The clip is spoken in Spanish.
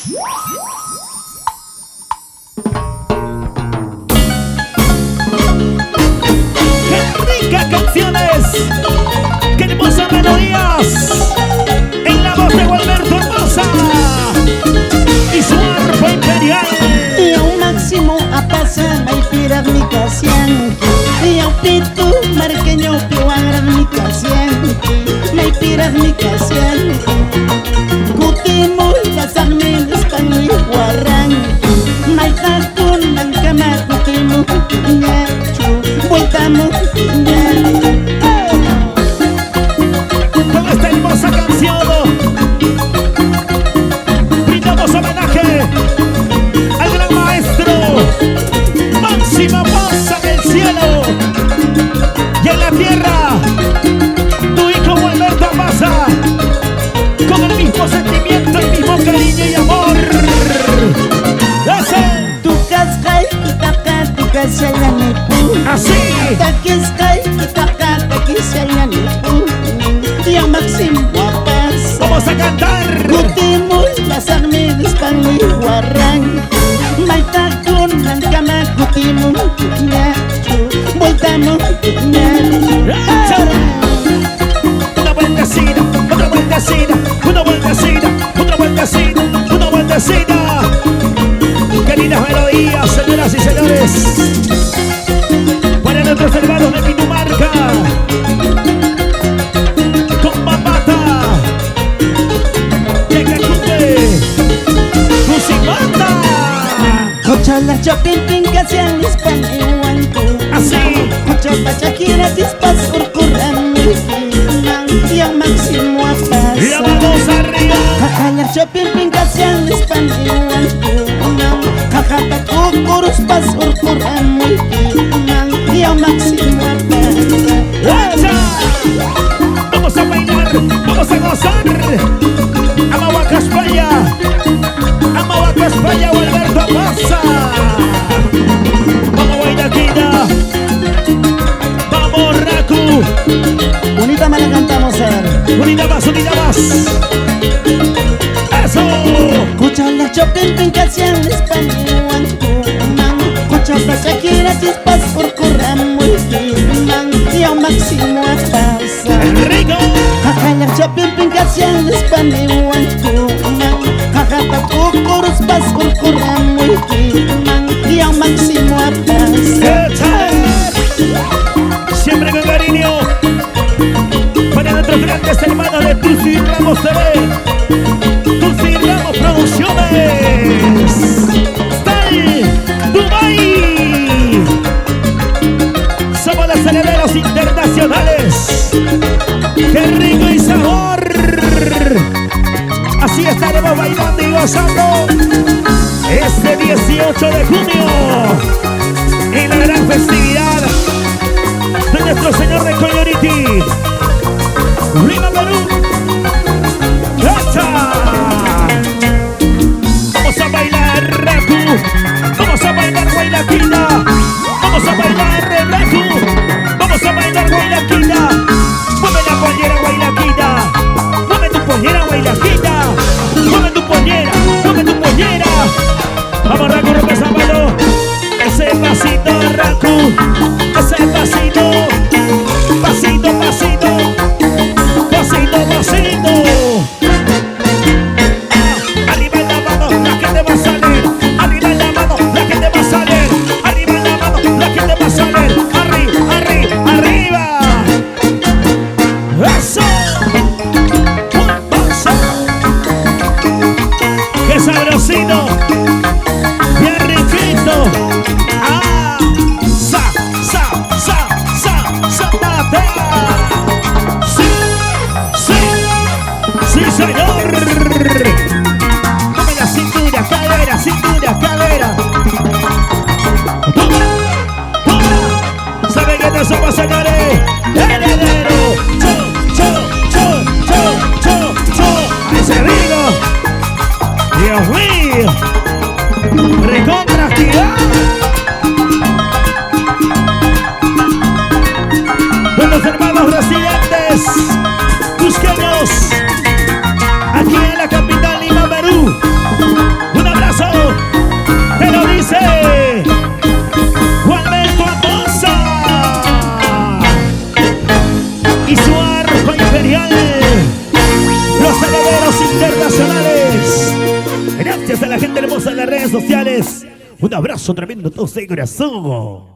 ¡Qué ricas canciones! ¡Qué hermosas melodías! En la voz de Gualberto Hermosa y su arpa imperial. Y a un máximo a pasar a inspirar mi casian. Y a un pito marqueño que va a gran mi casian. Me inspiras mi casian. Cutimo y casarme despan y guarran. Maitacun mancama cutimo ñachu. Vueltamos ñachu. Con esta hermosa canción brindamos homenaje al gran maestro Máxima Paz en el cielo y en la tierra. Tu hijo Gualberto Pasa con el mismo sentimiento, el mismo cariño y amor. ¡Ese! Tu cascai, tu taca, tu casaya ni pu. ¡Así! Taquiscai, tu taca, taquisaya ni pu. Y a máximo a pasar. ¡Vamos a cantar! Cutimos, pasarme despan y guarran. Maitacun mancama cutimos ñachu. Voltamos ñachu. Una vueltecita, otra vueltecita, una vueltecita, otra vueltecita, una vueltecita. Qué lindas melodías, señoras y señores. Para nuestros hermanos de Pitumarca, con Papata, de Cacute, Cusimata. Cochala chapin casian dispan y guanto. Así. Cochapa chakira dispas urcurran. Y a máximo a La pasar. vamos arriba. Cochala chapin casian dispan y guanto. Cajata cucurus pas urcurran. Y a máximo a pasar. ¡Echa! Vamos a bailar, vamos a gozar. Amahuaca España, Amahuaca España, Gualberto Pasa. Vamos Guayaquina, vamos Raku. Bonita me la cantamos, Unida más, unida más. Eso. Cuchala chopin casian español. Cuchapa shakira dispas urcurran. Y a máximo a pasar. Rico. Cajala chopin casian español. Cajata cucurus pas urcurran. Y a máximo a pasar. ¡Echa! Siempre con cariño para nuestros grandes hermanos de Tusi Ramos TV, Tusi Ramos Producciones, Style Dubai. Somos los herederos internacionales. ¡Qué rico y sabor! Así estaremos bailando y gozando este 18 de junio en la gran festividad de nuestro Señor de Coyoriti, Lima, Perú. ¡Echa! Vamos a bailar Raku, vamos a bailar Guaylaquina, vamos a bailar Raku, vamos a bailar Guaylaquina. Mueve la pollera Guaylaquina, mueve tu pollera Guaylaquina, mueve tu pollera, mueve tu pollera. Vamos Raku, rompe esa mano. Ese pasito Raku, ese pasito, pasito, pasito, pasito, pasito. Ah, arriba en la mano, la que te va a salir. Arriba en la mano, la que te va a salir. Arriba en la mano, la que te va a salir. Arriba. Eso. Pasa. Qué sabrosito. Bien riquito. Sí, señor. Dame la cintura, cadera, cintura, cadera. Toma. ¿Saben qué no somos, señores? Heredero. Ese vino. Dios mío. Recontra activado. Buenos hermanos residentes cusqueños, aquí en la capital Lima, Perú. Rojo Imperial, los herederos internacionales. Gracias a la gente hermosa de las redes sociales. Un abrazo tremendo a todos de corazón.